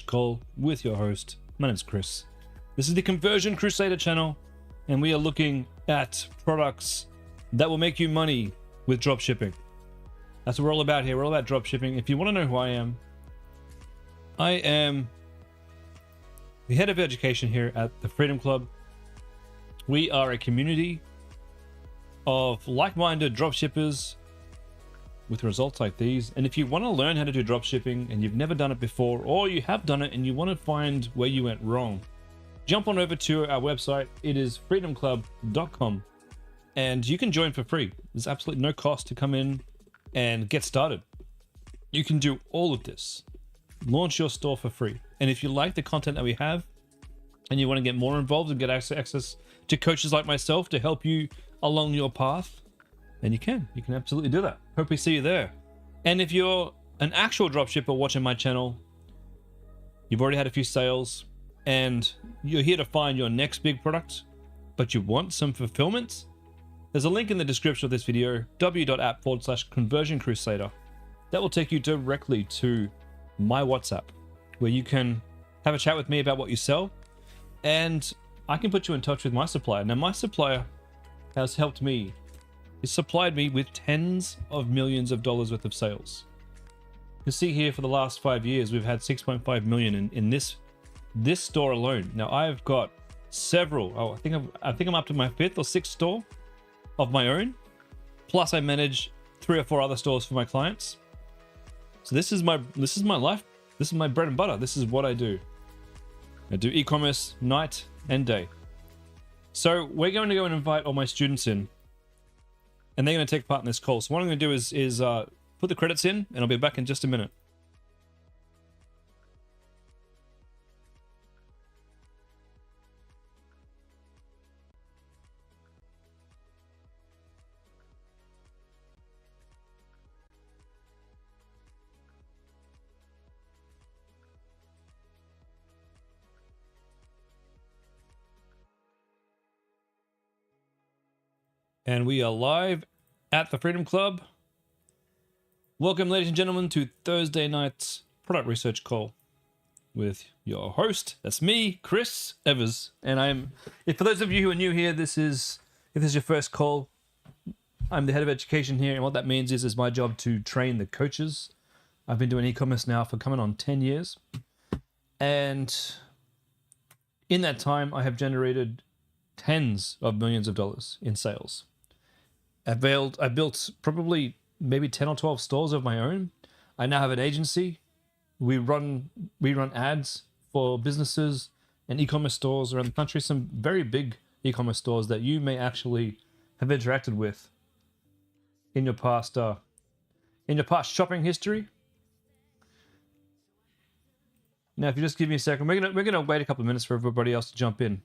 Call with your host. My name's Chris. This is the Conversion Crusader channel, and we are looking at products that will make you money with dropshipping. That's what we're all about here. We're all about dropshipping. If you want to know who I am the head of education here at the Freedom Club. We are a community of like-minded dropshippers with results like these. And if you want to learn how to do dropshipping and you've never done it before, or you have done it and you want to find where you went wrong, jump on over to our website. It is freedomclub.com, and you can join for free. There's absolutely no cost to come in and get started. You can do all of this. Launch your store for free. And if you like the content that we have and you want to get more involved and get access to coaches like myself to help you along your path, then you can absolutely do that. Hope we see you there. And if you're an actual dropshipper watching my channel, you've already had a few sales and you're here to find your next big product, but you want some fulfillment, there's a link in the description of this video, w.app/conversioncrusader. That will take you directly to my WhatsApp, where you can have a chat with me about what you sell, and I can put you in touch with my supplier. Now, my supplier has helped me. He's supplied me with tens of millions of dollars worth of sales. You see here, for the last 5 years, we've had 6.5 million in this store alone. Now, I've got several. I think I'm up to my 5th or 6th store of my own. Plus, I manage 3 or 4 other stores for my clients. So this is my life. This is my bread and butter. This is what I do. I do e-commerce night and day. So we're going to go and invite all my students in, and they're going to take part in this call. So what I'm going to do is put the credits in, and I'll be back in just a minute. And we are live at the Freedom Club. Welcome, ladies and gentlemen, to Thursday night's product research call with your host. That's me, Chris Evers. And for those of you who are new here, if this is your first call, I'm the head of education here. And what that means is my job to train the coaches. I've been doing e-commerce now for coming on 10 years. And in that time, I have generated tens of millions of dollars in sales. I built probably maybe 10 or 12 stores of my own. I now have an agency. We run ads for businesses and e-commerce stores around the country. Some very big e-commerce stores that you may actually have interacted with in your past shopping history. Now, if you just give me a second, we're gonna wait a couple of minutes for everybody else to jump in,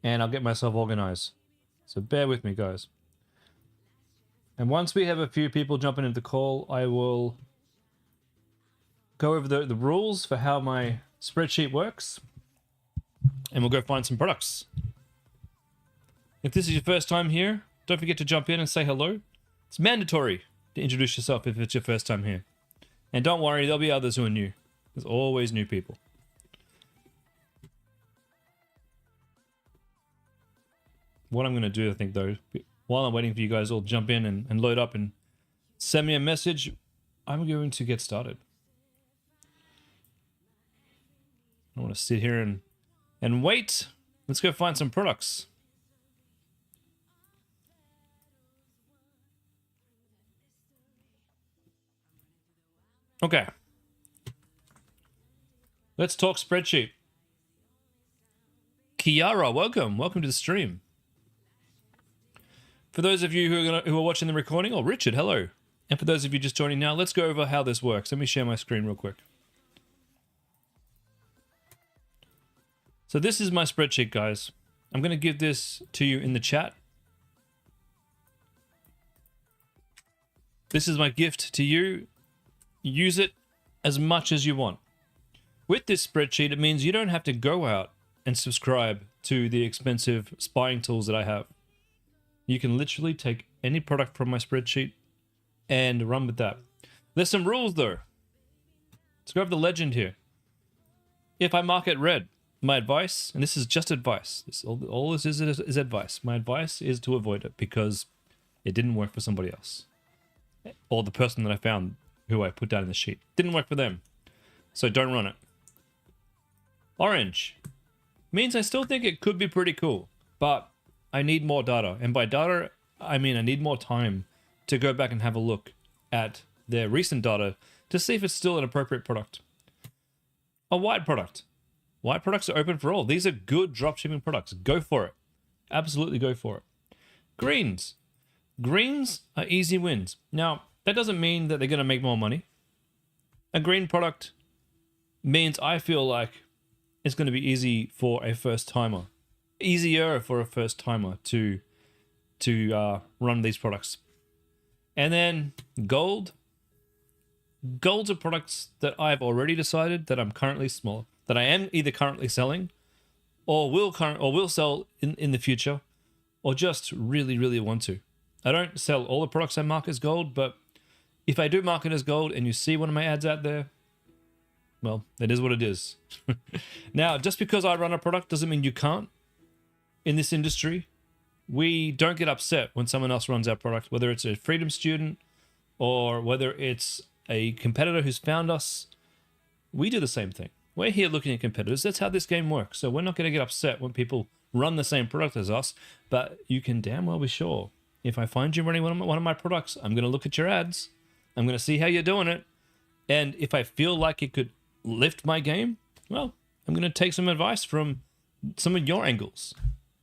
and I'll get myself organized. So bear with me, guys. And once we have a few people jumping into the call, I will go over the rules for how my spreadsheet works, and we'll go find some products. If this is your first time here, don't forget to jump in and say hello. It's mandatory to introduce yourself if it's your first time here. And don't worry, there'll be others who are new. There's always new people. What I'm going to do, I think, though, while I'm waiting for you guys all to jump in and load up and send me a message, I'm going to get started. I want to sit here and wait. Let's go find some products. Okay. Let's talk spreadsheet. Kiara, welcome. Welcome to the stream. For those of you who are watching the recording, Richard, hello. And for those of you just joining now, let's go over how this works. Let me share my screen real quick. So this is my spreadsheet, guys. I'm going to give this to you in the chat. This is my gift to you. Use it as much as you want. With this spreadsheet, it means you don't have to go out and subscribe to the expensive spying tools that I have. You can literally take any product from my spreadsheet and run with that. There's some rules though. go over the legend here. If I mark it red, my advice, and this is just advice, all this is advice. My advice is to avoid it because it didn't work for somebody else. Or the person that I found who I put down in the sheet. Didn't work for them. So don't run it. Orange means I still think it could be pretty cool, but I need more data. And by data, I mean I need more time to go back and have a look at their recent data to see if it's still an appropriate product. A white product. White products are open for all. These are good dropshipping products. Go for it. Absolutely go for it. Greens. Greens are easy wins. Now, that doesn't mean that they're going to make more money. A green product means I feel like it's going to be easy for a first timer. Easier for a first timer to run these products. And then gold. Golds are products that I've already decided that I'm currently small, that I am either currently selling or will sell in the future, or just really, really want to. I don't sell all the products I mark as gold, but if I do mark it as gold and you see one of my ads out there, well, it is what it is. Now, just because I run a product doesn't mean you can't. In this industry, we don't get upset when someone else runs our product, whether it's a Freedom student or whether it's a competitor who's found us. We do the same thing. We're here looking at competitors. That's how this game works. So we're not going to get upset when people run the same product as us, but you can damn well be sure. If I find you running one of my products, I'm going to look at your ads. I'm going to see how you're doing it. And if I feel like it could lift my game, well, I'm going to take some advice from some of your angles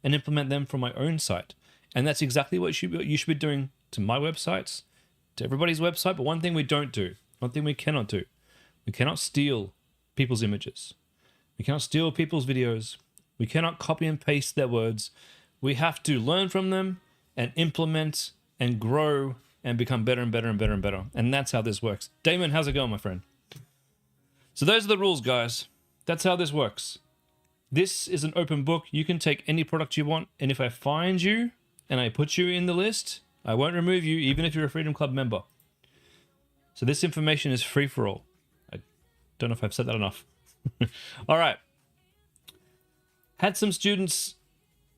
and implement them from my own site. And that's exactly what you should be doing to my websites, to everybody's website. But one thing we don't do, one thing we cannot do, we cannot steal people's images. We cannot steal people's videos. We cannot copy and paste their words. We have to learn from them and implement and grow and become better and better and better and better. And that's how this works. Damon, how's it going, my friend? So those are the rules, guys. That's how this works. This is an open book. You can take any product you want. And if I find you and I put you in the list, I won't remove you, even if you're a Freedom Club member. So this information is free for all. I don't know if I've said that enough. All right. Had some students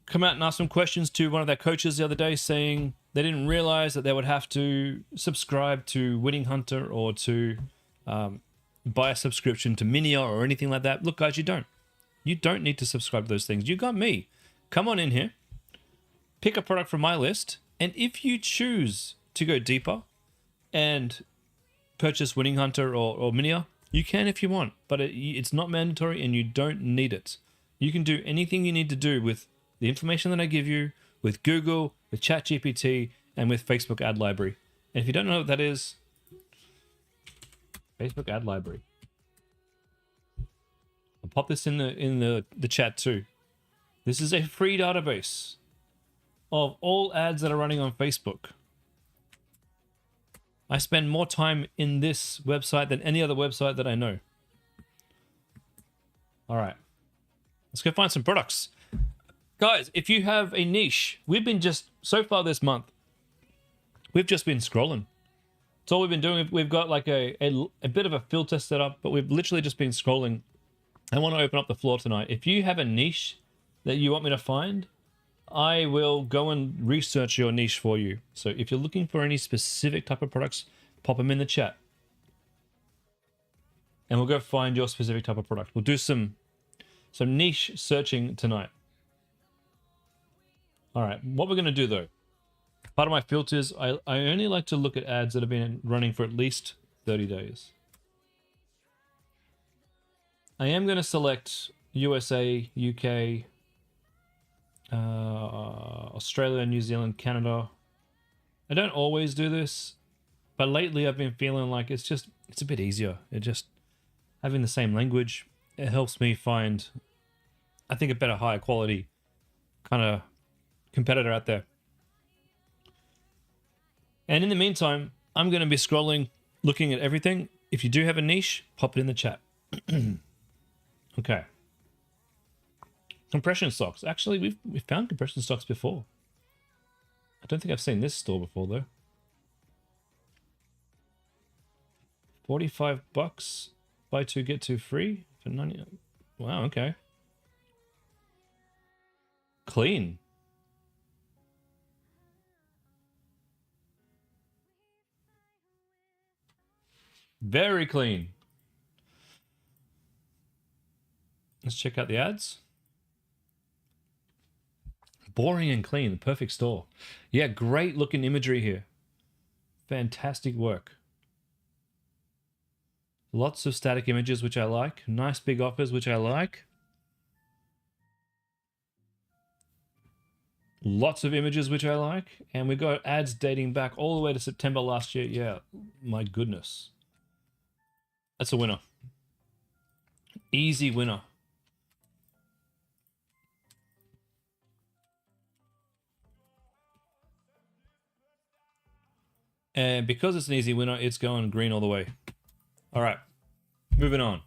come out and ask some questions to one of their coaches the other day, saying they didn't realize that they would have to subscribe to Winning Hunter or to buy a subscription to Minia or anything like that. Look, guys, you don't. You don't need to subscribe to those things. You got me. Come on in here. Pick a product from my list. And if you choose to go deeper and purchase Winning Hunter or Minia, you can if you want. But it's not mandatory and you don't need it. You can do anything you need to do with the information that I give you, with Google, with ChatGPT, and with Facebook Ad Library. And if you don't know what that is, Facebook Ad Library. I'll pop this in the chat too. This is a free database of all ads that are running on Facebook. I spend more time in this website than any other website that I know. All right. Let's go find some products. Guys, if you have a niche, we've been so far this month, we've just been scrolling. That's all we've been doing. We've got like a bit of a filter set up, but we've literally just been scrolling. I want to open up the floor tonight. If you have a niche that you want me to find, I will go and research your niche for you. So if you're looking for any specific type of products, pop them in the chat. And we'll go find your specific type of product. We'll do some niche searching tonight. All right, what we're going to do though, part of my filters, I only like to look at ads that have been running for at least 30 days. I am going to select USA, UK, Australia, New Zealand, Canada. I don't always do this, but lately I've been feeling like it's a bit easier. It just having the same language, it helps me find, I think, a better, higher quality kind of competitor out there. And in the meantime, I'm going to be scrolling, looking at everything. If you do have a niche, pop it in the chat. Okay. Compression socks. Actually, we've found compression socks before. I don't think I've seen this store before though. $45. Buy two, get two free for 90. Wow, okay. Clean. Very clean. Let's check out the ads. Boring and clean, the perfect store. Yeah, great looking imagery here. Fantastic work. Lots of static images, which I like. Nice big offers, which I like. Lots of images, which I like. And we got ads dating back all the way to September last year. Yeah, my goodness. That's a winner. Easy winner. And because it's an easy winner, it's going green all the way. All right, moving on.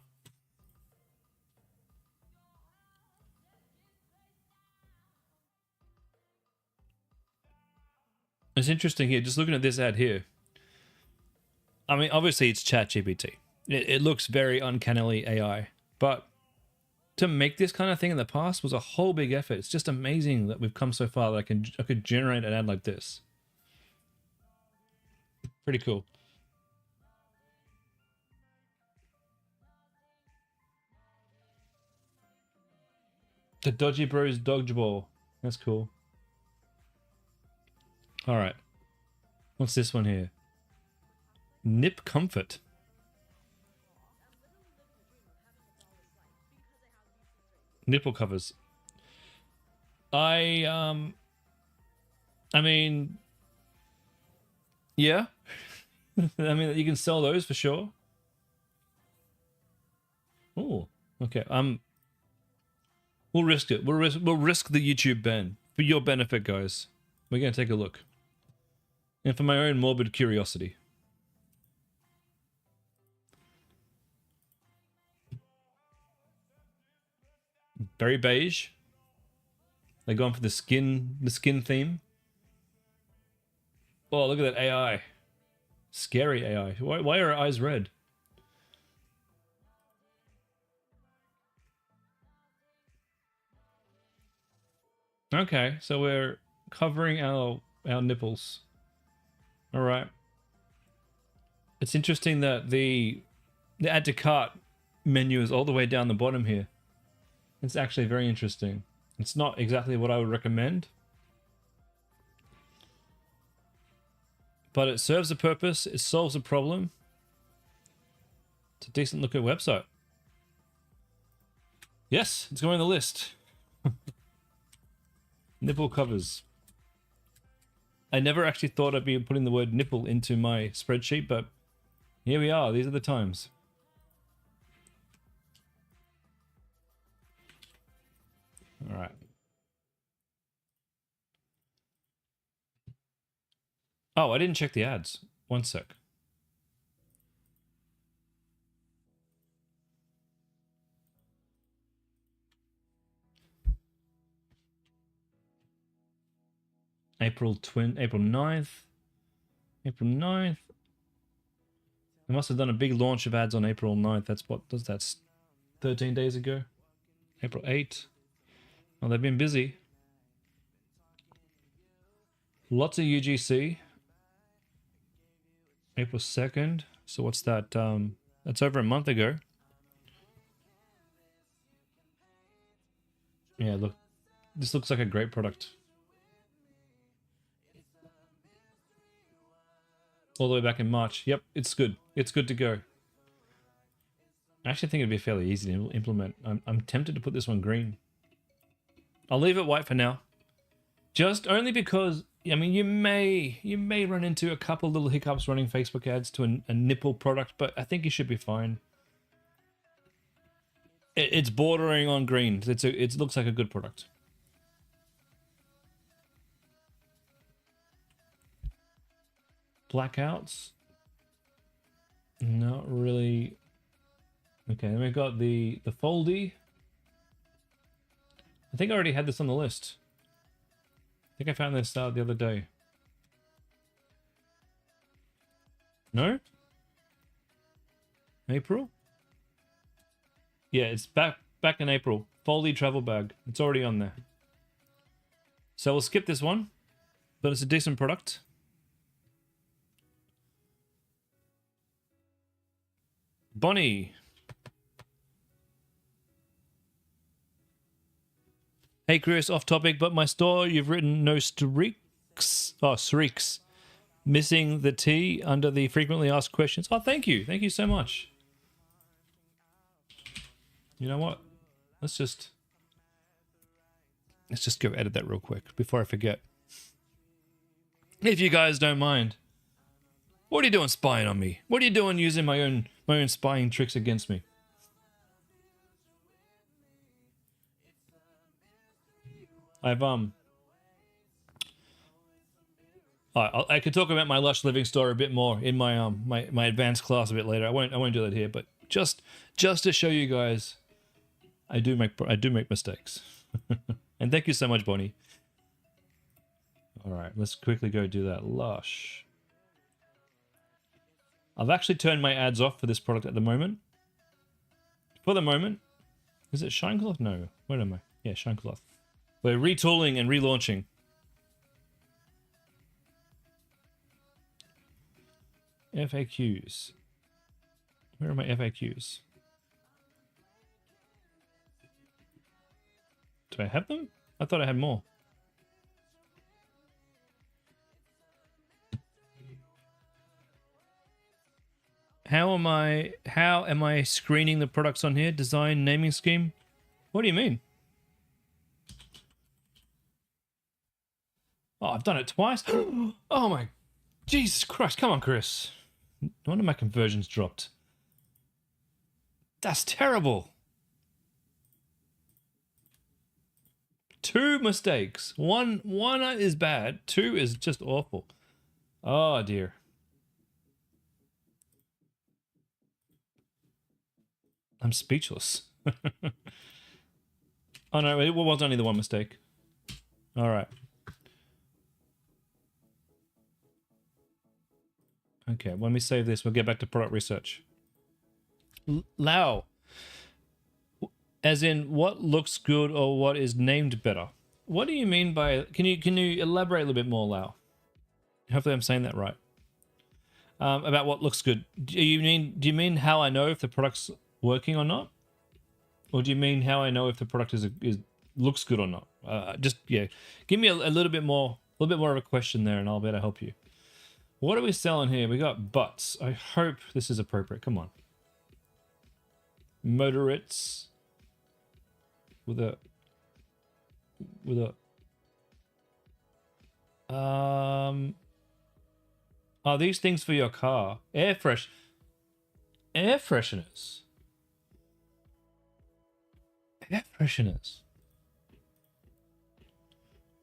It's interesting here, just looking at this ad here. I mean, obviously it's ChatGPT. It looks very uncannily AI, but to make this kind of thing in the past was a whole big effort. It's just amazing that we've come so far that I could generate an ad like this. Pretty cool. The Dodgy Bros Dodgeball. That's cool. All right. What's this one here? Nip Comfort. Nipple covers. I mean, yeah. I mean, you can sell those for sure. Oh, okay. We'll risk it. We'll risk the YouTube ban for your benefit, guys. We're gonna take a look, and for my own morbid curiosity. Very beige. They're going for the skin theme. Oh, look at that AI. Scary AI. Why are her eyes red? Okay, so we're covering our nipples. All right. It's interesting that the add to cart menu is all the way down the bottom here. It's actually very interesting. It's not exactly what I would recommend, but it serves a purpose. It solves a problem. It's a decent looking website. Yes, it's going on the list. Nipple covers. I never actually thought I'd be putting the word nipple into my spreadsheet, but here we are. These are the times. All right. Oh, I didn't check the ads. One sec. April 9th. April 9th. They must have done a big launch of ads on April 9th. That's 13 days ago. April 8th. Oh, they've been busy. Lots of UGC. April 2nd. So what's that? That's over a month ago. Yeah, look. This looks like a great product. All the way back in March. Yep, it's good. It's good to go. I actually think it'd be fairly easy to implement. I'm tempted to put this one green. I'll leave it white for now. Just only because, I mean, you may run into a couple little hiccups running Facebook ads to a nipple product, but I think you should be fine. It's bordering on green. It looks like a good product. Blackouts? Not really. Okay, then we've got the foldy. I think I already had this on the list. I think I found this out the other day. No? April? Yeah, it's back in April. Foley travel bag. It's already on there. So we'll skip this one, but it's a decent product. Bonnie. Hey Chris, off topic, but my store you've written no streaks. Oh, streaks. Missing the T under the frequently asked questions. Oh, thank you. Thank you so much. You know what? Let's just go edit that real quick before I forget. If you guys don't mind. What are you doing spying on me? What are you doing using my own spying tricks against me? I've I could talk about my Lush Living store a bit more in my my advanced class a bit later. I won't do that here, but just to show you guys, I do make mistakes. And thank you so much, Bonnie. All right, let's quickly go do that. Lush. I've actually turned my ads off for this product at the moment. For the moment. Is it Shine Cloth? No. Where am I? Yeah, Shine Cloth. We're retooling and relaunching. FAQs. Where are my FAQs? Do I have them? I thought I had more. How am I screening the products on here? Design, naming scheme? What do you mean? Oh, I've done it twice. Oh my Jesus Christ, come on, Chris. No wonder my conversions dropped. That's terrible. 2 mistakes. One is bad. 2 is just awful. Oh dear. I'm speechless. Oh no, it was only the 1 mistake. All right. Okay, when we save this, we'll get back to product research. Lao. As in, what looks good or what is named better? What do you mean by... Can you elaborate a little bit more, Lao? Hopefully I'm saying that right. About what looks good. Do you mean how I know if the product's working or not? Or do you mean how I know if the product looks good or not? Yeah, give me a little bit more of a question there, and I'll be able to help you. What are we selling here? We got butts. I hope this is appropriate. Come on. Motorettes with a are these things for your car? Air fresheners. Air fresheners.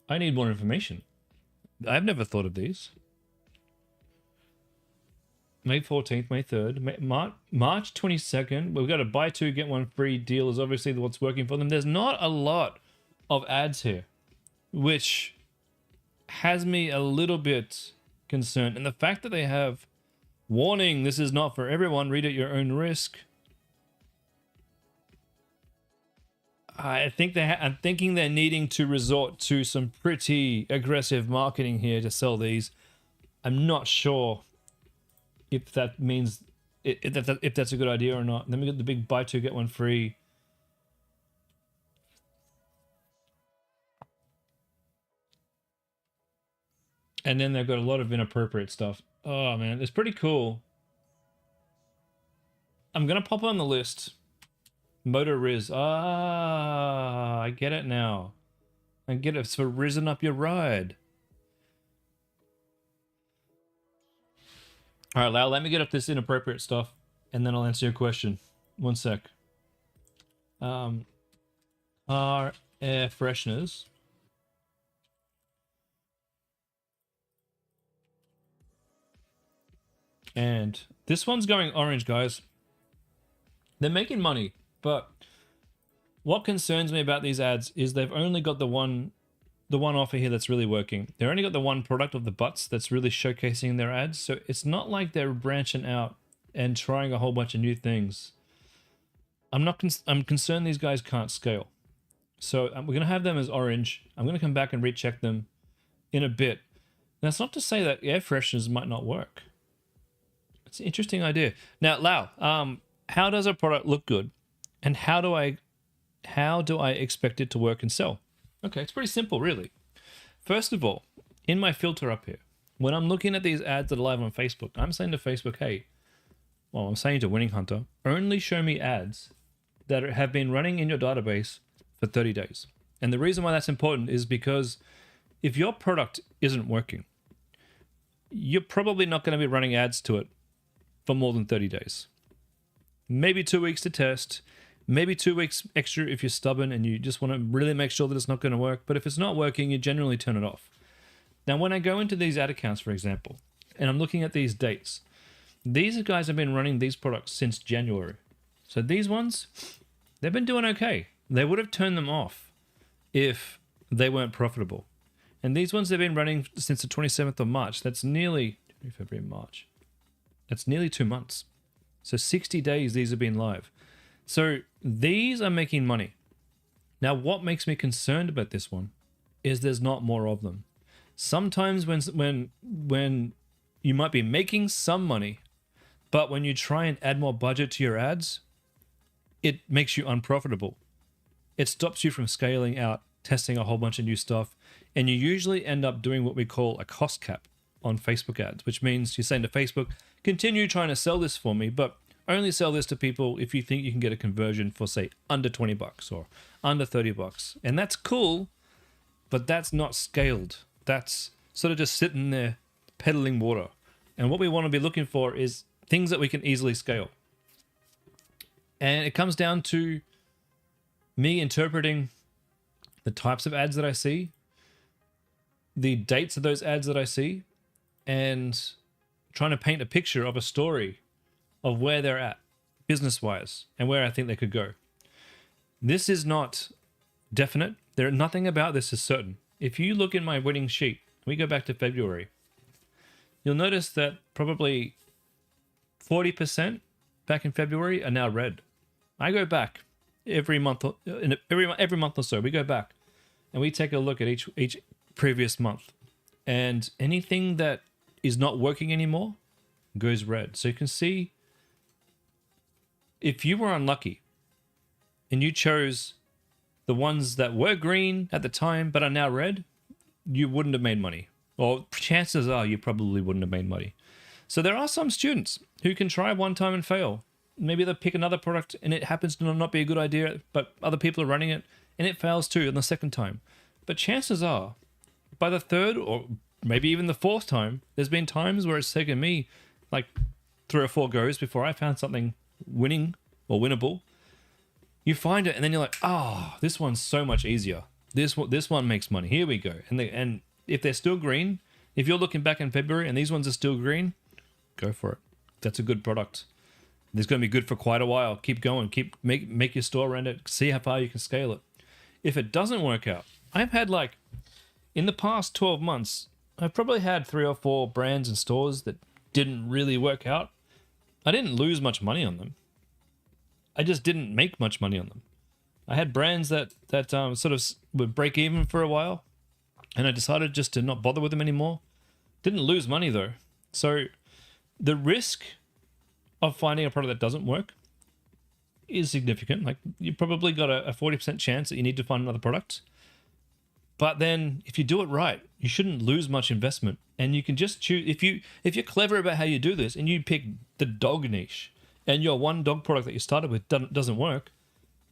I need more information. I've never thought of these. May 14th, May 3rd, March 22nd. We've got a buy 2, get 1 free deal is obviously what's working for them. There's not a lot of ads here, which has me a little bit concerned. And the fact that they have warning, this is not for everyone, read at your own risk. I think I'm thinking they're needing to resort to some pretty aggressive marketing here to sell these. I'm not sure if that means if that's a good idea or not. Then we got the big buy 2 get 1 free. And then they've got a lot of inappropriate stuff. Oh man, it's pretty cool. I'm gonna pop on the list. Motor Riz. Ah, I get it now. I get it. It's for rizzing up your ride. All right, Lau, let me get up this inappropriate stuff, and then I'll answer your question. 1 sec. Car air fresheners. And this one's going orange, guys. They're making money, but what concerns me about these ads is they've only got the one offer here that's really working. They've only got the one product of the butts that's really showcasing their ads. So it's not like they're branching out and trying a whole bunch of new things. I'm concerned these guys can't scale. So we're going to have them as orange. I'm going to come back and recheck them in a bit. That's not to say that air fresheners might not work. It's an interesting idea. Now, Lau, how does a product look good, and how do I expect it to work and sell? Okay, it's pretty simple, really. First of all, in my filter up here, when I'm looking at these ads that are live on Facebook, I'm saying to Facebook, hey, well, I'm saying to Winning Hunter, only show me ads that have been running in your database for 30 days. And the reason why that's important is because if your product isn't working, you're probably not going to be running ads to it for more than 30 days. Maybe 2 weeks to test, maybe 2 weeks extra if you're stubborn and you just want to really make sure that it's not going to work. But if it's not working, you generally turn it off. Now, when I go into these ad accounts, for example, and I'm looking at these dates, these guys have been running these products since January. So these ones, they've been doing okay. They would have turned them off if they weren't profitable. And these ones they've been running since the 27th of March. That's nearly February, March. That's nearly 2 months. So 60 days these have been live. So these are making money. Now, what makes me concerned about this one is there's not more of them. Sometimes when you might be making some money, but when you try and add more budget to your ads, it makes you unprofitable. It stops you from scaling out, testing a whole bunch of new stuff, and you usually end up doing what we call a cost cap on Facebook ads, which means you're saying to Facebook, continue trying to sell this for me, but only sell this to people if you think you can get a conversion for, say, under $20 or under $30. And that's cool, but that's not scaled. That's sort of just sitting there peddling water. And what we want to be looking for is things that we can easily scale. And it comes down to me interpreting the types of ads that I see, the dates of those ads that I see, and trying to paint a picture of a story of where they're at business-wise and where I think they could go. This is not definite. Nothing about this is certain. If you look in my winning sheet, we go back to February, you'll notice that probably 40% back in February are now red. I go back every month or so. We go back and we take a look at each previous month, and anything that is not working anymore goes red. So you can see if you were unlucky and you chose the ones that were green at the time but are now red, you wouldn't have made money. Or chances are you probably wouldn't have made money. So there are some students who can try one time and fail. Maybe they'll pick another product and it happens to not be a good idea, but other people are running it and it fails too on the second time. But chances are, by the third or maybe even the fourth time, there's been times where it's taken me like 3 or 4 goes before I found something winning or winnable. You find it and then you're like, oh, this one's so much easier. This one makes money. Here we go. And if they're still green, if you're looking back in February and these ones are still green, go for it. That's a good product. It's going to be good for quite a while. Keep going. Make your store around it. See how far you can scale it. If it doesn't work out, I've had in the past 12 months, I've probably had 3 or 4 brands and stores that didn't really work out. I didn't lose much money on them. I just didn't make much money on them. I had brands that sort of would break even for a while, and I decided just to not bother with them anymore. Didn't lose money though. So the risk of finding a product that doesn't work is significant. Like, you probably got a 40% chance that you need to find another product. But then if you do it right, you shouldn't lose much investment. And you can just choose, if you're clever about how you do this and you pick the dog niche and your one dog product that you started with doesn't work,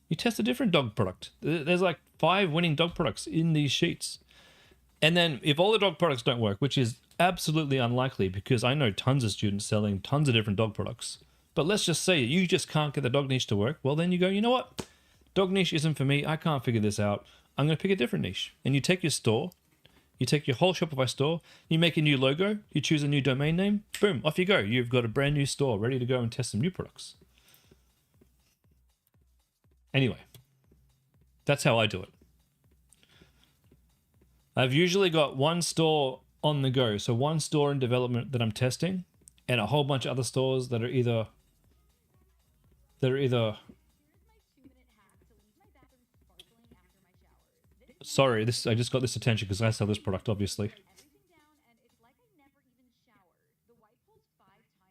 you test a different dog product. There's like 5 winning dog products in these sheets. And then if all the dog products don't work, which is absolutely unlikely because I know tons of students selling tons of different dog products, but let's just say you just can't get the dog niche to work, well then you go, you know what? Dog niche isn't for me. I can't figure this out. I'm going to pick a different niche. And you take your store, you take your whole Shopify store, you make a new logo, you choose a new domain name, boom, off you go. You've got a brand new store ready to go and test some new products. Anyway, that's how I do it. I've usually got one store on the go. So one store in development that I'm testing and a whole bunch of other stores that are either Sorry, this I just got this attention because I sell this product, obviously.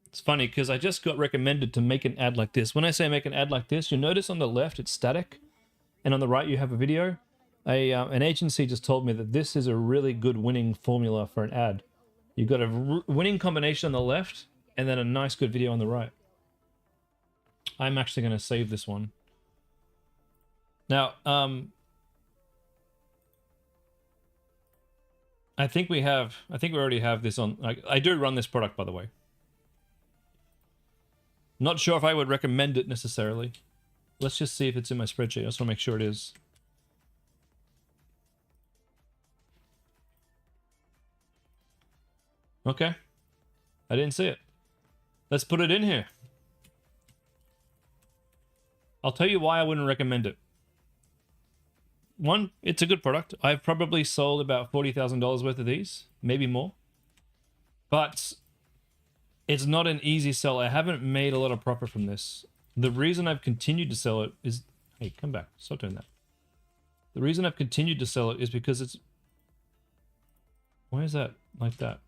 It's funny because I just got recommended to make an ad like this. When I say make an ad like this, you'll notice on the left it's static, and on the right you have a video. An agency just told me that this is a really good winning formula for an ad. You've got a winning combination on the left, and then a nice good video on the right. I'm actually going to save this one. Now, I think we already have this on. I do run this product, by the way. Not sure if I would recommend it necessarily. Let's just see if it's in my spreadsheet. I just want to make sure it is. Okay. I didn't see it. Let's put it in here. I'll tell you why I wouldn't recommend it. One, it's a good product. I've probably sold about $40,000 worth of these, maybe more. But it's not an easy sell. I haven't made a lot of profit from this. The reason I've continued to sell it is... Hey, come back. Stop doing that. The reason I've continued to sell it is because it's... Why is that like that?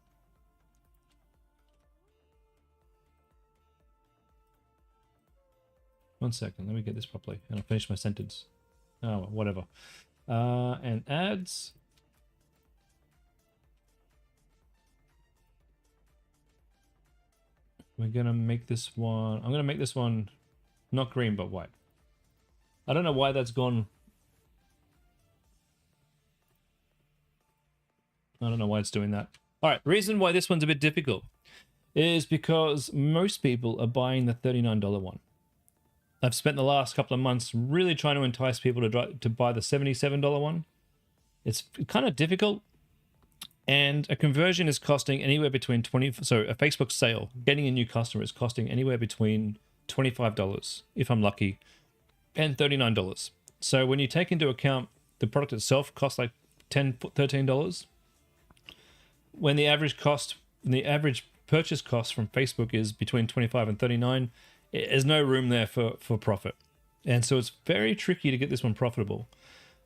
One second. Let me get this properly and I'll finish my sentence. Oh, whatever. And ads. We're gonna make this one. I'm gonna make this one not green but white. I don't know why that's gone. I don't know why it's doing that. All right, the reason why this one's a bit difficult is because most people are buying the $39 one. I've spent the last couple of months really trying to entice people to buy the $77 one. It's kind of difficult. And a conversion is costing anywhere between a Facebook sale, getting a new customer is costing anywhere between $25, if I'm lucky, and $39. So when you take into account the product itself costs like $10, $13, when the average purchase cost from Facebook is between 25 and 39, there's no room there for profit. And so it's very tricky to get this one profitable.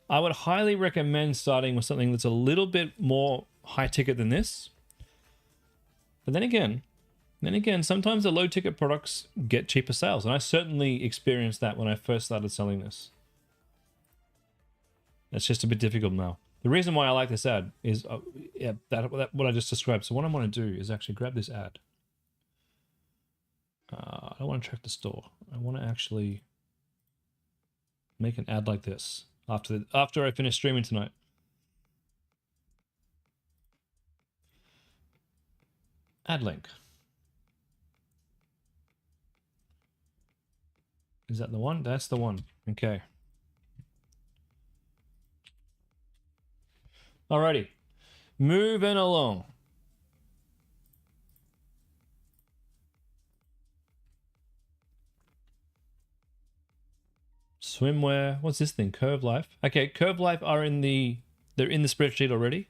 I would highly recommend starting with something that's a little bit more high ticket than this. But then again, sometimes the low ticket products get cheaper sales. And I certainly experienced that when I first started selling this. It's just a bit difficult now. The reason why I like this ad is what I just described. So what I want to do is actually grab this ad. I don't want to track the store. I want to actually make an ad like this after I finish streaming tonight. Ad link. Is that the one? That's the one. Okay. Alrighty. Moving along. Swimwear. What's this thing? Curve Life. Okay, Curve Life they're in the spreadsheet already.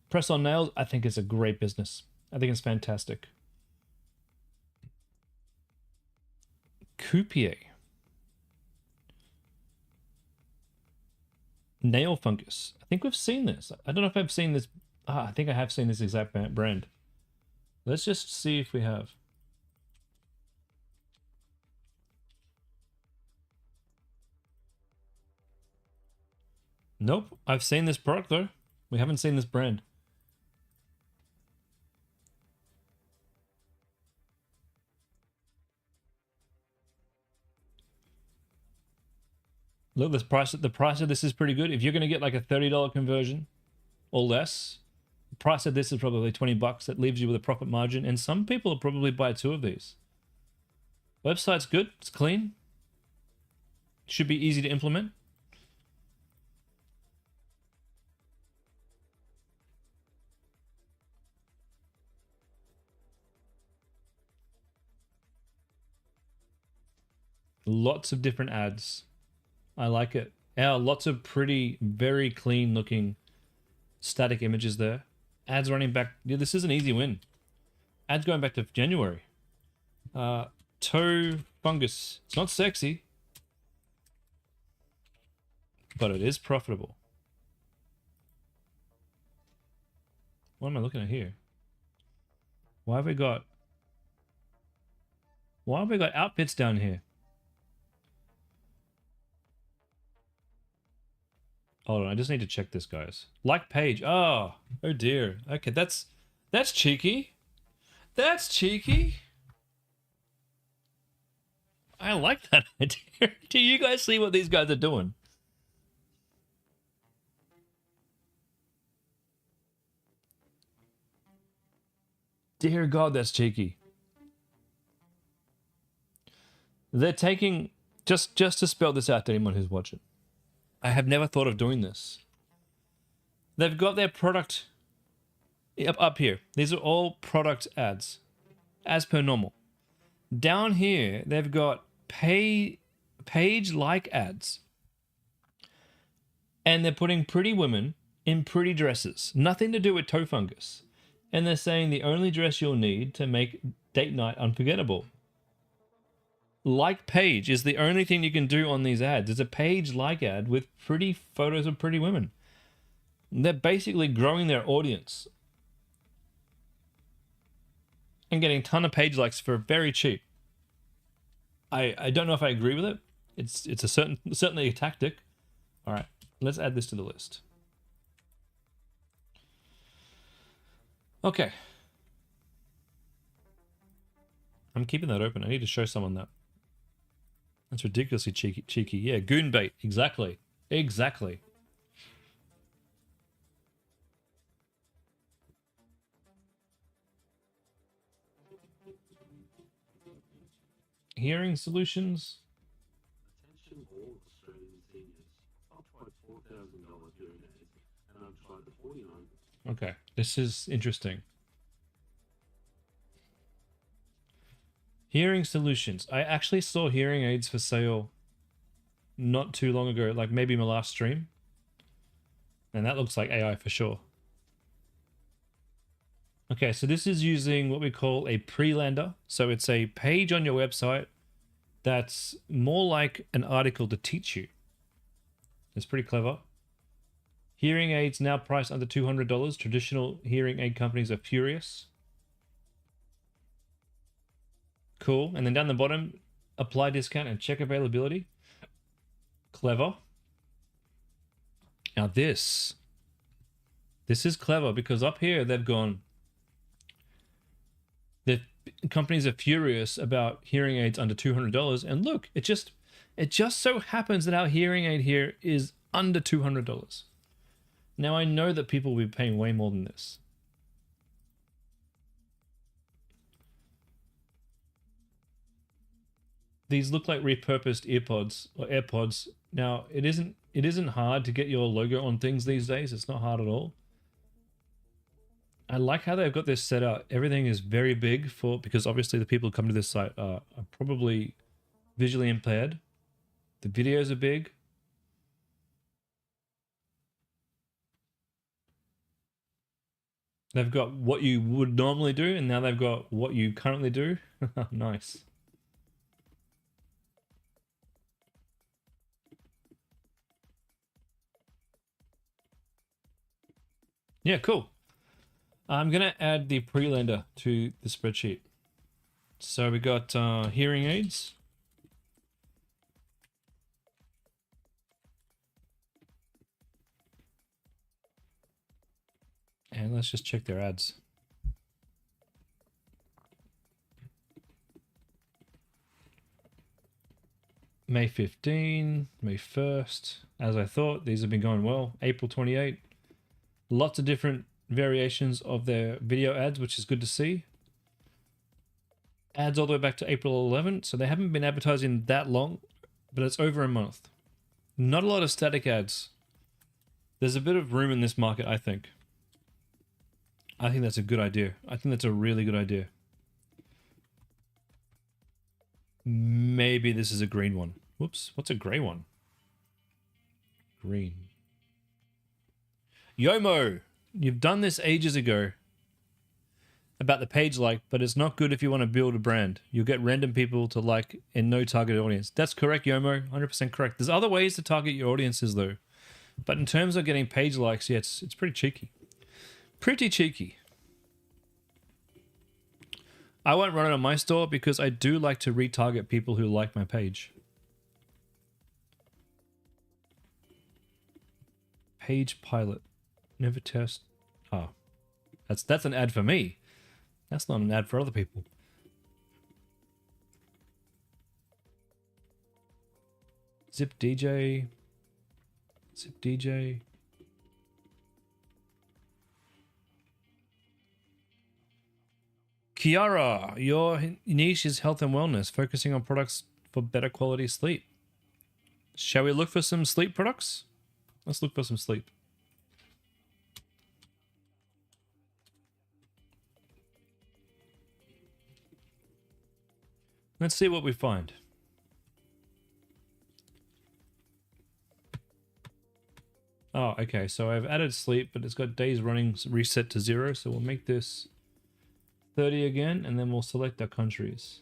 Press on nails. I think it's a great business. I think it's fantastic. Coupier. Nail fungus. I think we've seen this. I don't know if I've seen this. I think I have seen this exact brand. Let's just see if we have. Nope. I've seen this product though. We haven't seen this brand. Look, the price of this is pretty good. If you're going to get like a $30 conversion or less, the price of this is probably $20. That leaves you with a profit margin. And some people will probably buy 2 of these. Website's good. It's clean. Should be easy to implement. Lots of different ads. I like it. Lots of pretty, very clean looking static images there. Ads running back. Yeah, this is an easy win. Ads going back to January. Toe fungus. It's not sexy. but it is profitable. What am I looking at here? Why have we got outfits down here? Hold on, I just need to check this, guys. Like page. Oh dear. Okay, that's cheeky. That's cheeky. I like that idea. Do you guys see what these guys are doing? Dear God, that's cheeky. They're taking, just to spell this out to anyone who's watching. I have never thought of doing this. They've got their product up here. These are all product ads, as per normal. Down here, they've got page like ads. And they're putting pretty women in pretty dresses. Nothing to do with toe fungus. And they're saying the only dress you'll need to make date night unforgettable. Like page is the only thing you can do on these ads. It's a page like ad with pretty photos of pretty women. They're basically growing their audience and getting a ton of page likes for very cheap. I don't know if I agree with it. It's certainly a tactic. All right, let's add this to the list. Okay. I'm keeping that open. I need to show someone that. That's ridiculously cheeky. Yeah, goon bait. Exactly. Hearing solutions. Attention all Australian seniors. I've tried $4,000 hearing aids and I've tried the 49. Okay, this is interesting. Hearing solutions. I actually saw hearing aids for sale not too long ago, like maybe my last stream. And that looks like AI for sure. Okay, so this is using what we call a pre-lander. So it's a page on your website that's more like an article to teach you. It's pretty clever. Hearing aids now priced under $200. Traditional hearing aid companies are furious. Cool. And then down the bottom, apply discount and check availability. Clever. Now this is clever because up here they've gone, the companies are furious about hearing aids under $200, and look, it just so happens that our hearing aid here is under $200. Now I know that people will be paying way more than this. These look like repurposed earpods or AirPods. Now it isn't hard to get your logo on things these days. It's not hard at all. I like how they've got this set out. Everything is very big because obviously the people who come to this site are probably visually impaired. The videos are big. They've got what you would normally do, and now they've got what you currently do. Nice. Yeah, cool. I'm going to add the pre-lander to the spreadsheet. So we got hearing aids. And let's just check their ads. May 15, May 1st. As I thought, these have been going well. April 28. Lots of different variations of their video ads, which is good to see. Ads all the way back to April 11th, so they haven't been advertising that long, but it's over a month. Not a lot of static ads. There's a bit of room in this market, I think. I think that's a good idea. I think that's a really good idea. Maybe this is a green one. Whoops, what's a grey one? Green. Yomo! You've done this ages ago. about the page like, but it's not good if you want to build a brand. You'll get random people to like and no target audience. That's correct, Yomo. 100% correct. There's other ways to target your audiences though. But in terms of getting page likes, yeah, it's pretty cheeky. Pretty cheeky. I won't run it on my store because I do like to retarget people who like my page. Page pilot. Never test. Oh. That's an ad for me. That's not an ad for other people. Zip DJ. Zip DJ. Kiara, your niche is health and wellness, focusing on products for better quality sleep. Shall we look for some sleep products? Let's look for some sleep. Let's see what we find. Oh, okay. So I've added sleep, but it's got days running reset to 0. So we'll make this 30 again, and then we'll select our countries.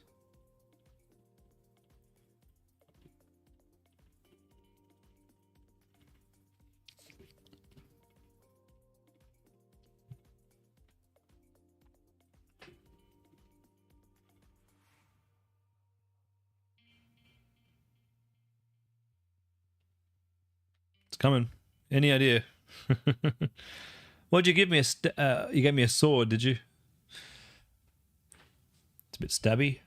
It's coming. Any idea? What'd you give me? You gave me a sword, did you? It's a bit stabby.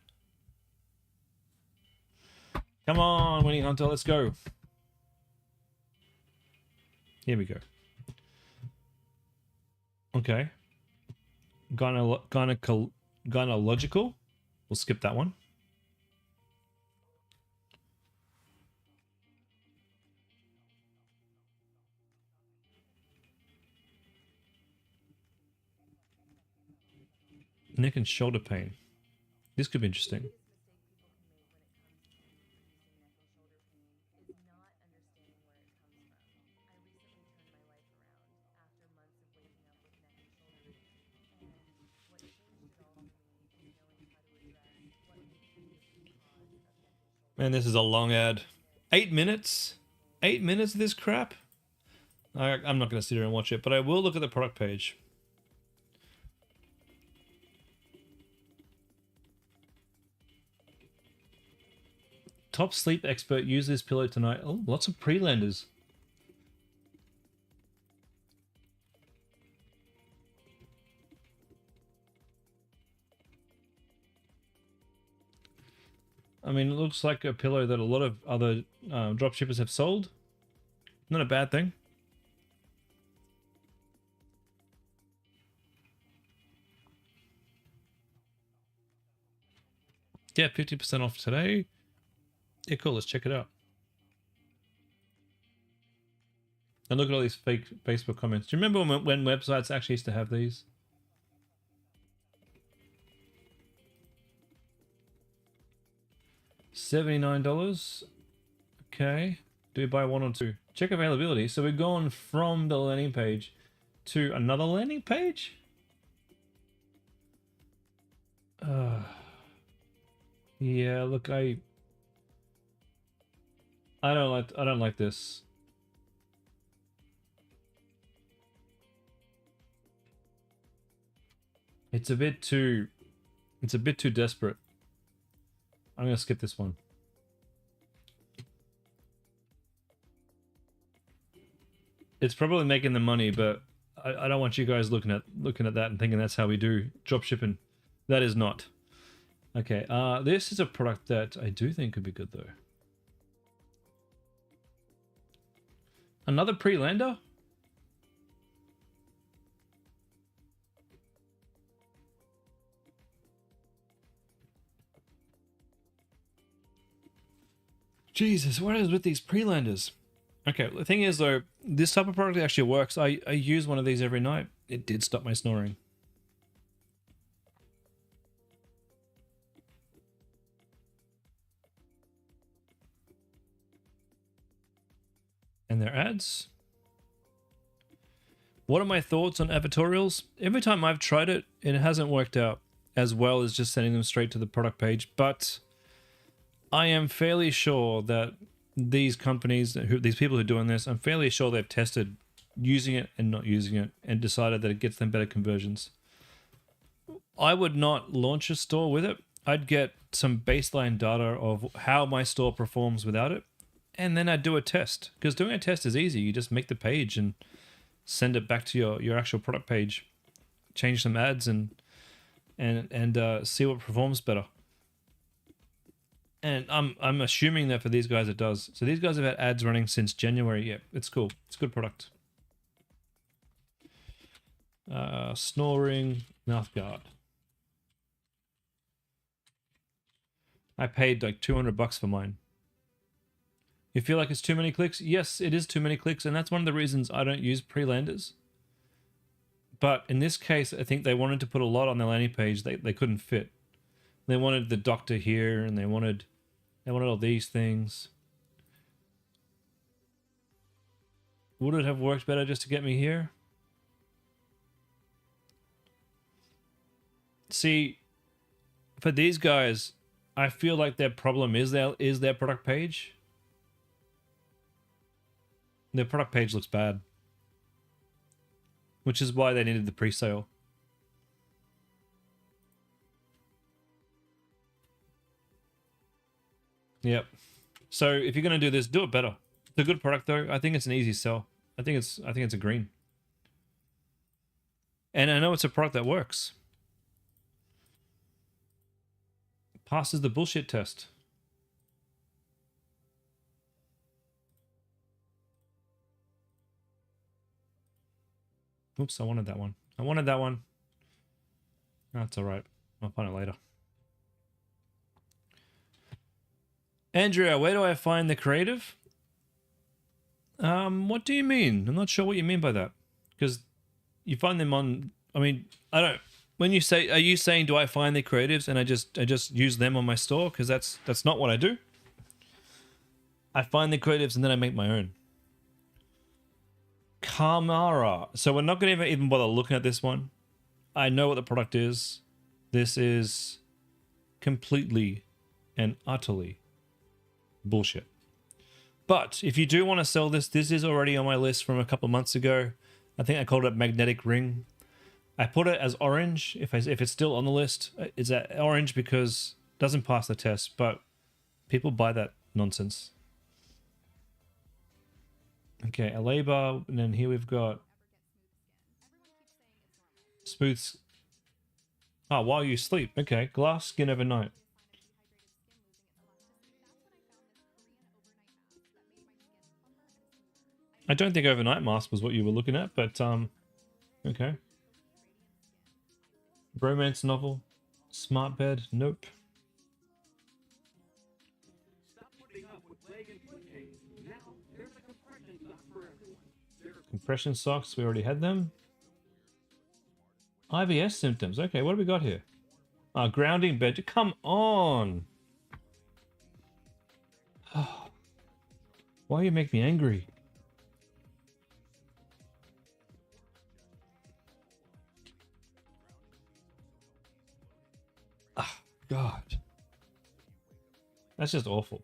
Come on, Winnie Hunter, let's go. Here we go. Okay. Gynecological. We'll skip that one. Neck and shoulder pain. This could be interesting. Man, this is a long ad. 8 minutes? 8 minutes of this crap? I'm not going to sit here and watch it, but I will look at the product page. Top sleep expert use this pillow tonight. Oh, lots of pre-lenders. I mean, it looks like a pillow that a lot of other dropshippers have sold. Not a bad thing. Yeah, 50% off today. Yeah, cool. Let's check it out. And look at all these fake Facebook comments. Do you remember when websites actually used to have these? $79. Okay. Do we buy 1 or 2? Check availability. So we've gone from the landing page to another landing page? Yeah, look, I don't like this. It's a bit too desperate. I'm gonna skip this one. It's probably making the money, but I don't want you guys looking at that and thinking that's how we do dropshipping. That is not. Okay, this is a product that I do think could be good though. Another pre-lander? Jesus, what is with these pre-landers? Okay, the thing is though, this type of product actually works. I use one of these every night. It did stop my snoring. And their ads. What are my thoughts on advertorials? Every time I've tried it, it hasn't worked out as well as just sending them straight to the product page. But I am fairly sure that these companies, these people who are doing this, I'm fairly sure they've tested using it and not using it and decided that it gets them better conversions. I would not launch a store with it. I'd get some baseline data of how my store performs without it, and then I'd do a test. Because doing a test is easy. You just make the page and send it back to your actual product page, change some ads, and see what performs better. And I'm assuming that for these guys it does. So these guys have had ads running since January. Yeah, it's cool. It's a good product. Snoring mouth guard. I paid like $200 for mine. You feel like it's too many clicks? Yes, it is too many clicks, and that's one of the reasons I don't use pre-landers. But in this case, I think they wanted to put a lot on their landing page they couldn't fit. They wanted the doctor here, and they wanted all these things. Would it have worked better just to get me here? See, for these guys, I feel like their problem is their product page. Their product page looks bad, which is why they needed the pre-sale. Yep. So if you're gonna do this, do it better. It's a good product though. I think it's an easy sell. I think it's a green. And I know it's a product that works. Passes the bullshit test. Oops, I wanted that one. I wanted that one. That's all right. I'll find it later. Andrea, where do I find the creative? What do you mean? I'm not sure what you mean by that. Because you find them on... I mean, I don't... When you say... Are you saying, do I find the creatives and I just use them on my store? Because that's not what I do. I find the creatives and then I make my own. Kamara. So we're not going to even bother looking at this one. I know what the product is. This is completely and utterly bullshit. But if you do want to sell this, this is already on my list from a couple of months ago. I think I called it Magnetic Ring. I put it as orange if it's still on the list. It's orange because it doesn't pass the test, but people buy that nonsense. Okay, a labor, and then here we've got smooth. Oh, while you sleep. Okay, glass skin overnight. I don't think overnight mask was what you were looking at, but okay. Romance novel, smart bed, nope. Compression socks, we already had them. IBS symptoms, okay, what do we got here? Grounding bed, come on! Why you make me angry? God. That's just awful.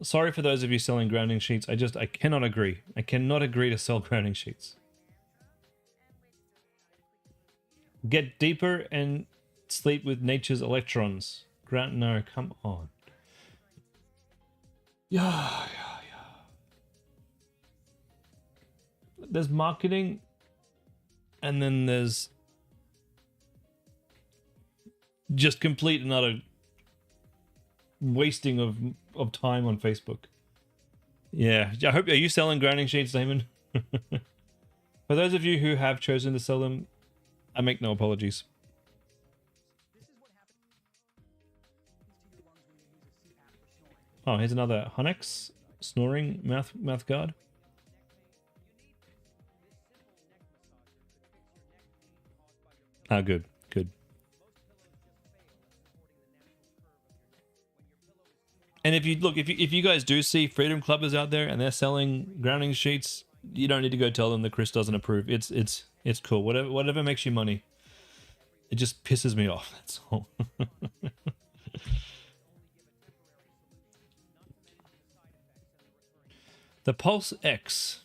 Sorry for those of you selling grounding sheets. I cannot agree. I cannot agree to sell grounding sheets. Get deeper and sleep with nature's electrons. No, come on. Yeah. There's marketing, and then there's just complete and utter wasting of time on Facebook. Yeah, I hope. Are you selling grounding sheets, Damon? For those of you who have chosen to sell them, I make no apologies. Oh, here's another Honex snoring mouth guard. Ah, good. And if you look, if you guys do see Freedom Clubbers out there and they're selling grounding sheets, you don't need to go tell them that Chris doesn't approve. It's cool. Whatever makes you money. It just pisses me off. That's all. The Pulse X.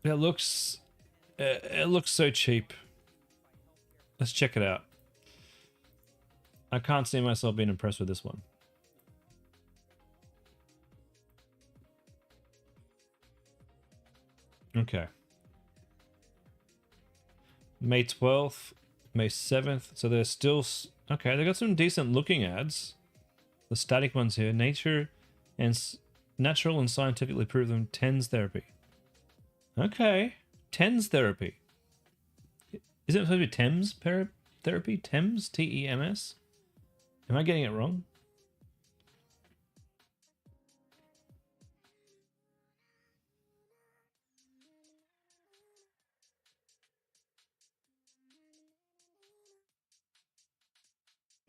It looks so cheap. Let's check it out. I can't see myself being impressed with this one. Okay. May 12th, May 7th. So they're still... Okay, they got some decent looking ads. The static ones here. Nature and natural and scientifically proven TENS therapy. Okay. TENS therapy. Isn't it supposed to be TEMS therapy? TEMS? T-E-M-S? Am I getting it wrong?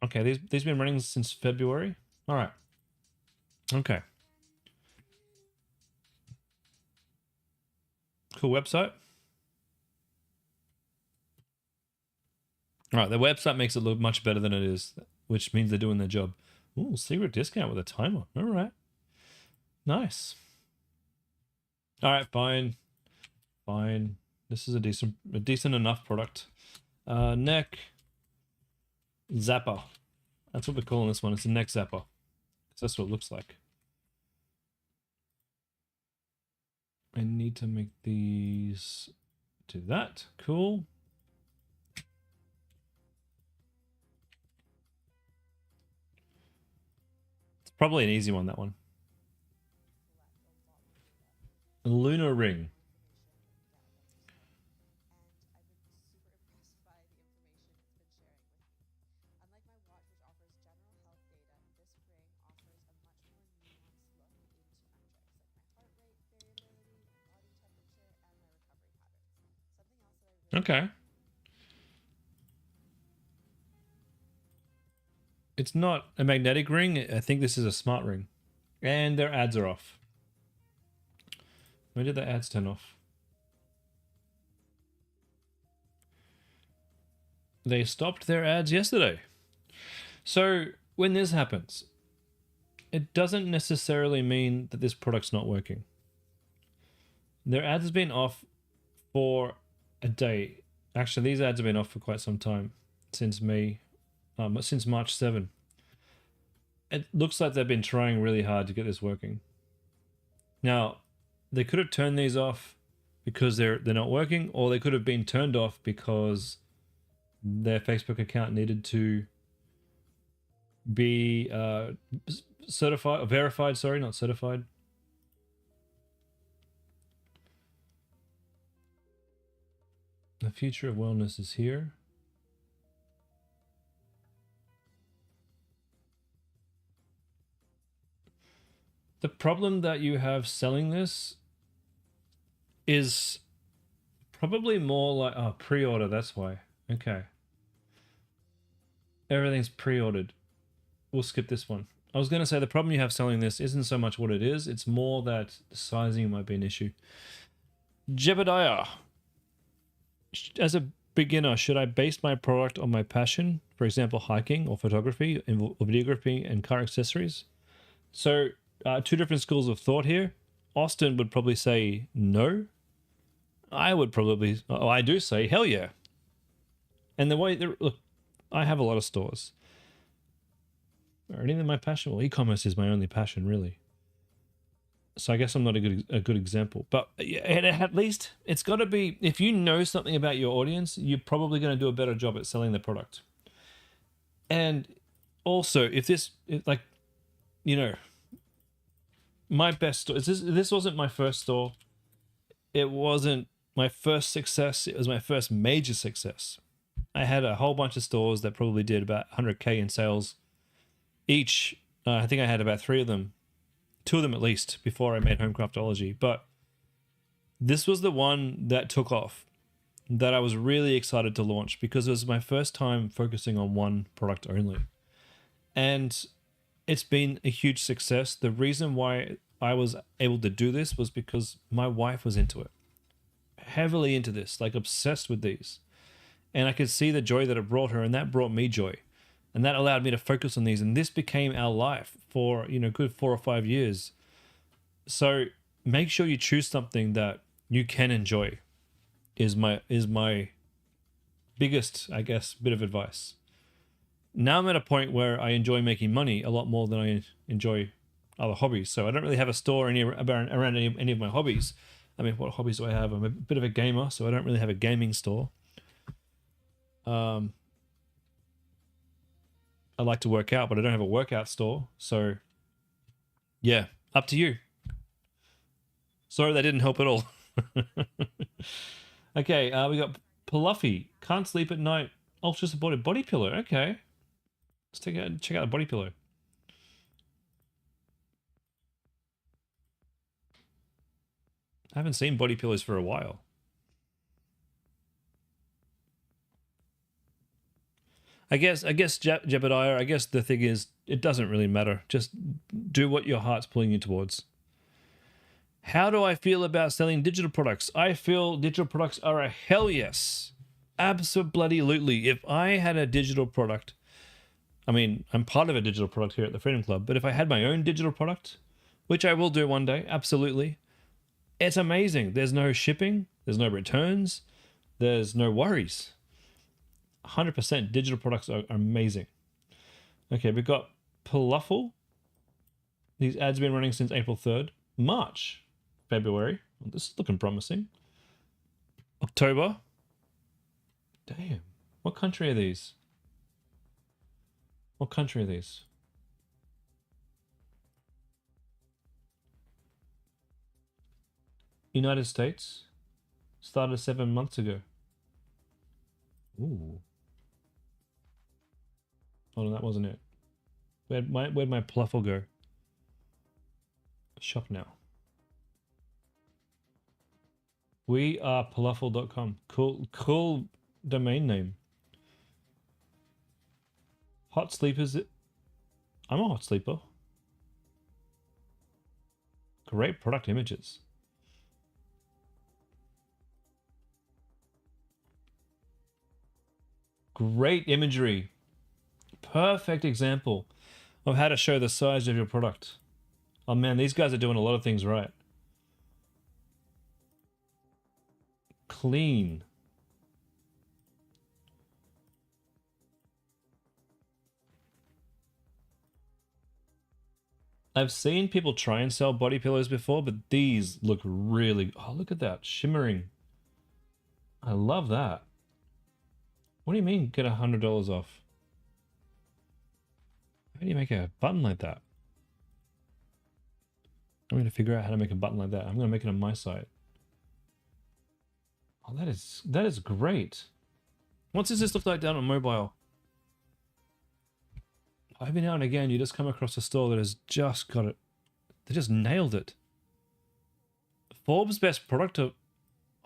Okay, these been running since February. All right. Okay. Cool website. All right, the website makes it look much better than it is, which means they're doing their job. Ooh, secret discount with a timer. All right. Nice. All right, fine. Fine. This is a decent enough product. Neck zapper. That's what we're calling this one. It's a neck zapper. That's what it looks like. I need to make these do that. Cool. It's probably an easy one, that one. A lunar ring. Okay. It's not a magnetic ring. I think this is a smart ring. And their ads are off. When did the ads turn off? They stopped their ads yesterday. So when this happens, it doesn't necessarily mean that this product's not working. Their ads have been off for a day. Actually, these ads have been off for quite some time, since since March 7. It looks like they've been trying really hard to get this working. Now, they could have turned these off because they're not working, or they could have been turned off because their Facebook account needed to be certified or verified. Sorry, not certified. The future of wellness is here. The problem that you have selling this is probably more like pre-order. That's why. Okay. Everything's pre-ordered. We'll skip this one. I was going to say the problem you have selling this isn't so much what it is. It's more that the sizing might be an issue. Jebediah. As a beginner, should I base my product on my passion, for example, hiking or photography, or videography and car accessories? So, two different schools of thought here. Austin would probably say no. I would probably, I do say hell yeah. And the way, look, I have a lot of stores. Are any of them my passion? Well, e-commerce is my only passion, really. So I guess I'm not a good example, but at least it's got to be, if you know something about your audience, you're probably going to do a better job at selling the product. And also, my best store, this wasn't my first store. It wasn't my first success. It was my first major success. I had a whole bunch of stores that probably did about 100K in sales each. I think I had about 3 of them. 2 of them at least before I made Homecraftology, but this was the one that took off, that I was really excited to launch because it was my first time focusing on one product only. And it's been a huge success. The reason why I was able to do this was because my wife was into it, heavily into this, like obsessed with these. And I could see the joy that it brought her, and that brought me joy. And that allowed me to focus on these. And this became our life for, good 4 or 5 years. So make sure you choose something that you can enjoy is my biggest, I guess, bit of advice. Now I'm at a point where I enjoy making money a lot more than I enjoy other hobbies. So I don't really have a store around any of my hobbies. I mean, what hobbies do I have? I'm a bit of a gamer, so I don't really have a gaming store. I like to work out, but I don't have a workout store. So yeah, up to you. Sorry, that didn't help at all. Okay, we got Pluffy. Can't sleep at night. Ultra supported body pillow. Okay. Let's check out the body pillow. I haven't seen body pillows for a while. I guess Jebediah, I guess the thing is, it doesn't really matter. Just do what your heart's pulling you towards. How do I feel about selling digital products? I feel digital products are a hell yes. Absolutely. If I had a digital product, I mean, I'm part of a digital product here at the Freedom Club, but if I had my own digital product, which I will do one day, absolutely, it's amazing. There's no shipping, there's no returns, there's no worries. 100% digital products are amazing. Okay, we've got Pluffle. These ads have been running since April 3rd. March, February. Well, this is looking promising. October. Damn. What country are these? What country are these? United States. Started 7 months ago. Ooh. Oh, no, that wasn't it. Where'd my Pluffle go? Shop now. We are pluffle.com. Cool domain name. Hot sleepers. I'm a hot sleeper. Great product images. Great imagery. Perfect example of how to show the size of your product. Oh man, these guys are doing a lot of things right. Clean. I've seen people try and sell body pillows before, but these look really... Oh, look at that. Shimmering. I love that. What do you mean, get $100 off? How do you make a button like that? I'm going to figure out how to make a button like that. I'm going to make it on my site. Oh, that is great. What does this look like down on mobile? Every now and again, you just come across a store that has just got it. They just nailed it. Forbes best product of...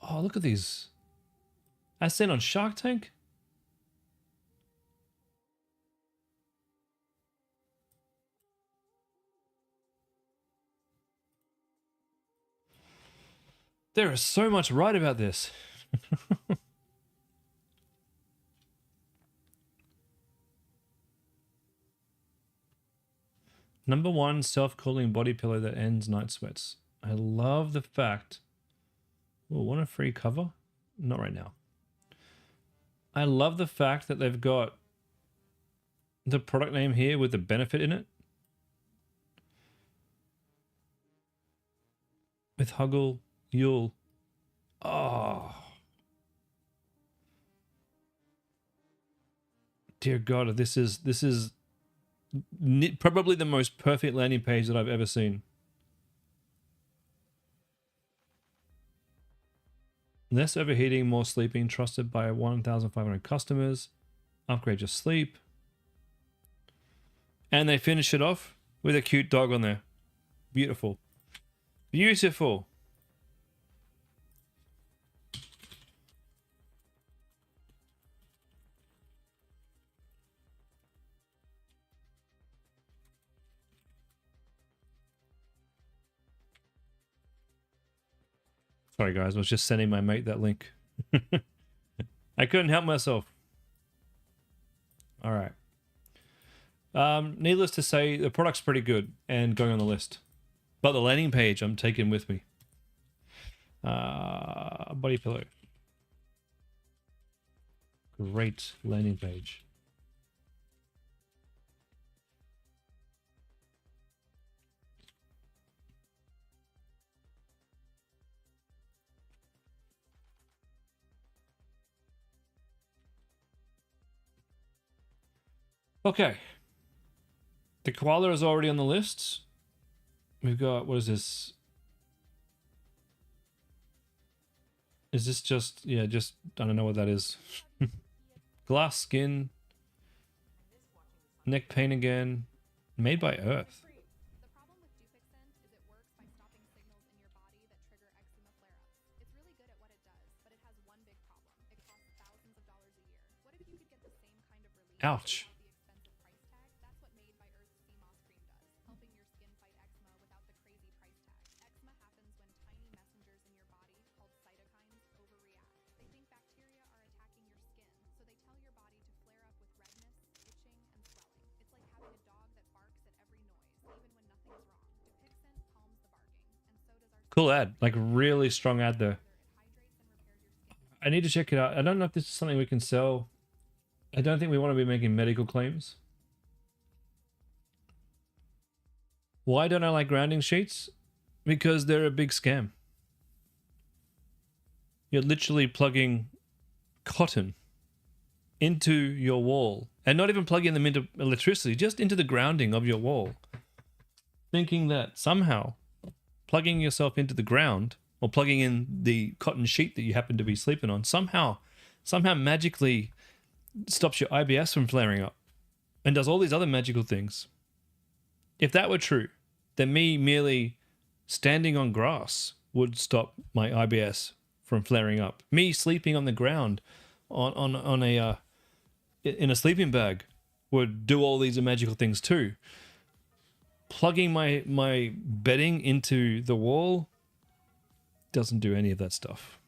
Oh, look at these. As seen on Shark Tank? There is so much right about this. Number 1 self-cooling body pillow that ends night sweats. I love the fact... Oh, want a free cover? Not right now. I love the fact that they've got the product name here with the benefit in it. With Huggle, Yule. Oh. Dear God, this is probably the most perfect landing page that I've ever seen. Less overheating, more sleeping, trusted by 1,500 customers. Upgrade your sleep. And they finish it off with a cute dog on there. Beautiful. Beautiful. Sorry, guys. I was just sending my mate that link. I couldn't help myself. All right. Needless to say, the product's pretty good and going on the list. But the landing page I'm taking with me. Body pillow. Great landing page. Okay. The koala is already on the list. We've got, what is this? Is this just, yeah, just, I don't know what that is. Glass skin. Neck pain again. Made by Earth. The problem with Dupixent is it works by stopping signals in your body that trigger eczema flare-ups. It's really good at what it does, but it has one big problem. It costs thousands of dollars a year. What if you could get the same kind of relief Ouch. without the expensive price tag? That's what Made by Earth's sea moss cream does, helping your skin fight eczema without the crazy price tag. Eczema happens when tiny messengers in your body, called cytokines, overreact. They think bacteria are attacking your skin, so they tell your body to flare up with redness, itching, and swelling. It's like having a dog that barks at every noise, even when nothing's wrong. Dupixent calms the barking, and so does our Cool ad. Like, really strong ad there. it hydrates and repairs your skin. I need to check it out. I don't know if this is something we can sell. I don't think we want to be making medical claims. Why don't I like grounding sheets? Because they're a big scam. You're literally plugging cotton into your wall and not even plugging them into electricity, just into the grounding of your wall. Thinking that somehow plugging yourself into the ground or plugging in the cotton sheet that you happen to be sleeping on somehow magically stops your IBS from flaring up and does all these other magical things. If that were true, then me merely standing on grass would stop my IBS from flaring up. Me sleeping on the ground on a in a sleeping bag would do all these magical things too. Plugging my bedding into the wall doesn't do any of that stuff.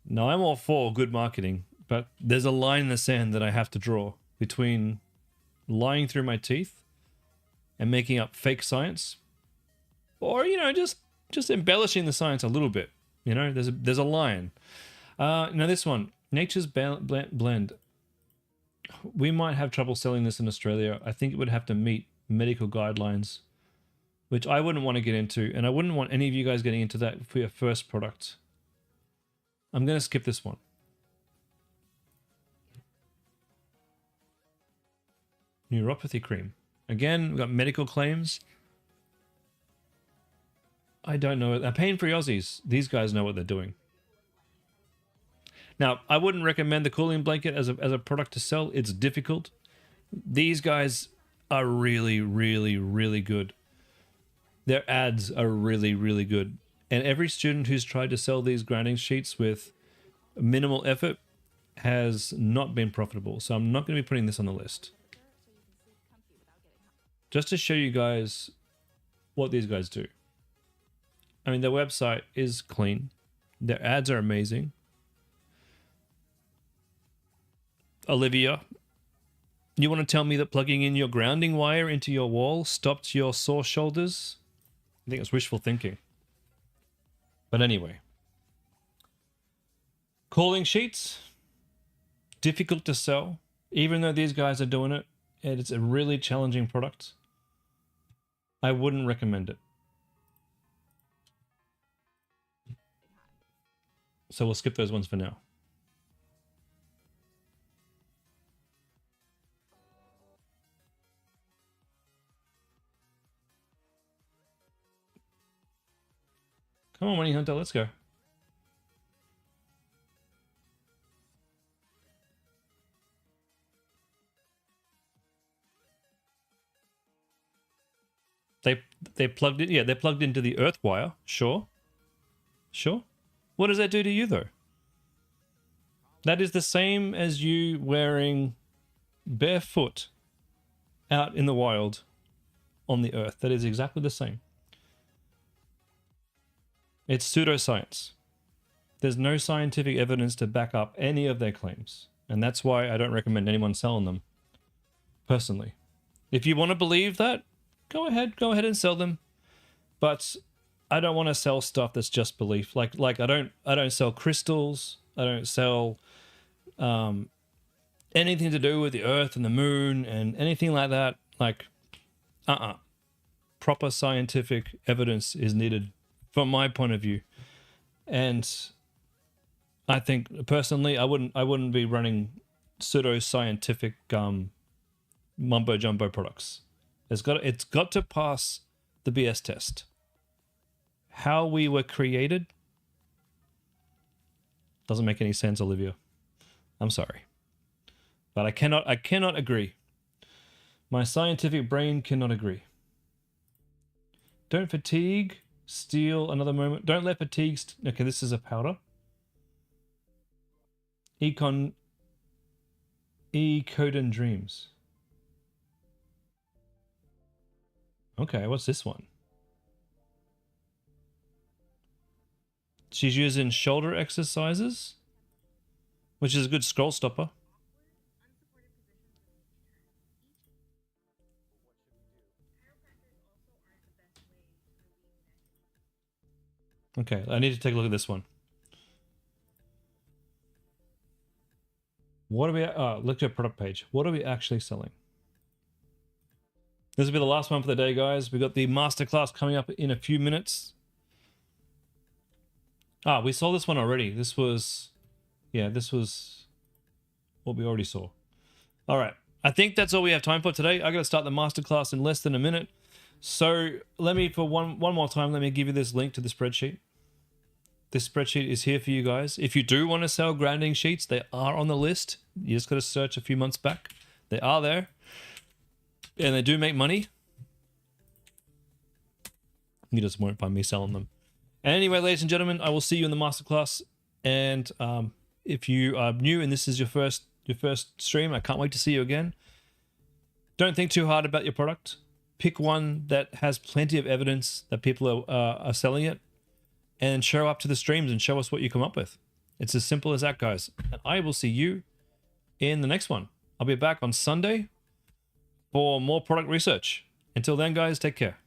Now, I'm all for good marketing, but there's a line in the sand that I have to draw between lying through my teeth and making up fake science, or, you know, just embellishing the science a little bit. You know, there's a line. Now this one, Nature's Blend. We might have trouble selling this in Australia. I think it would have to meet medical guidelines, which I wouldn't want to get into, and I wouldn't want any of you guys getting into that for your first product. I'm going to skip this one. Neuropathy cream. Again, we've got medical claims. I don't know. Pain-free Aussies. These guys know what they're doing. Now, I wouldn't recommend the cooling blanket as a product to sell. It's difficult. These guys are really, really, really good. Their ads are really, really good. And every student who's tried to sell these grounding sheets with minimal effort has not been profitable. So I'm not going to be putting this on the list. Just to show you guys what these guys do. I mean, their website is clean. Their ads are amazing. Olivia, you want to tell me that plugging in your grounding wire into your wall stopped your sore shoulders? I think it's wishful thinking. But anyway. Cooling sheets. Difficult to sell. Even though these guys are doing it, and it's a really challenging product. I wouldn't recommend it. So we'll skip those ones for now. Come on, Money Hunter, let's go. They plugged it, yeah, they're plugged into the earth wire. Sure. Sure. What does that do to you though? That is the same as you wearing barefoot out in the wild on the earth. That is exactly the same. It's pseudoscience. There's no scientific evidence to back up any of their claims. And that's why I don't recommend anyone selling them, personally. If you want to believe that, go ahead and sell them. But I don't want to sell stuff that's just belief. Like I don't sell crystals. I don't sell anything to do with the earth and the moon and anything like that. Like, proper scientific evidence is needed from my point of view. And I think personally, I wouldn't be running pseudo-scientific mumbo jumbo products. It's got to pass the BS test. How we were created doesn't make any sense, Olivia. I'm sorry, but I cannot agree. My scientific brain cannot agree. Don't fatigue. Steal another moment. Don't let fatigue. Okay, this is a powder. Ecodin Dreams. Okay, what's this one? She's using shoulder exercises, which is a good scroll stopper. Okay, I need to take a look at this one. What are we... look at our product page. What are we actually selling? This will be the last one for the day, guys. We've got the masterclass coming up in a few minutes. We saw this one already. This was... yeah, this was what we already saw. All right. I think that's all we have time for today. I got to start the masterclass in less than a minute. So let me, for one more time, let me give you this link to the spreadsheet. This spreadsheet is here for you guys. If you do want to sell grounding sheets, they are on the list. You just got to search a few months back. They are there. And they do make money. You just won't find me selling them. Anyway, ladies and gentlemen, I will see you in the masterclass. And if you are new and this is your first stream, I can't wait to see you again. Don't think too hard about your product. Pick one that has plenty of evidence that people are selling it, and show up to the streams and show us what you come up with. It's as simple as that, guys. And I will see you in the next one. I'll be back on Sunday for more product research. Until then, guys, take care.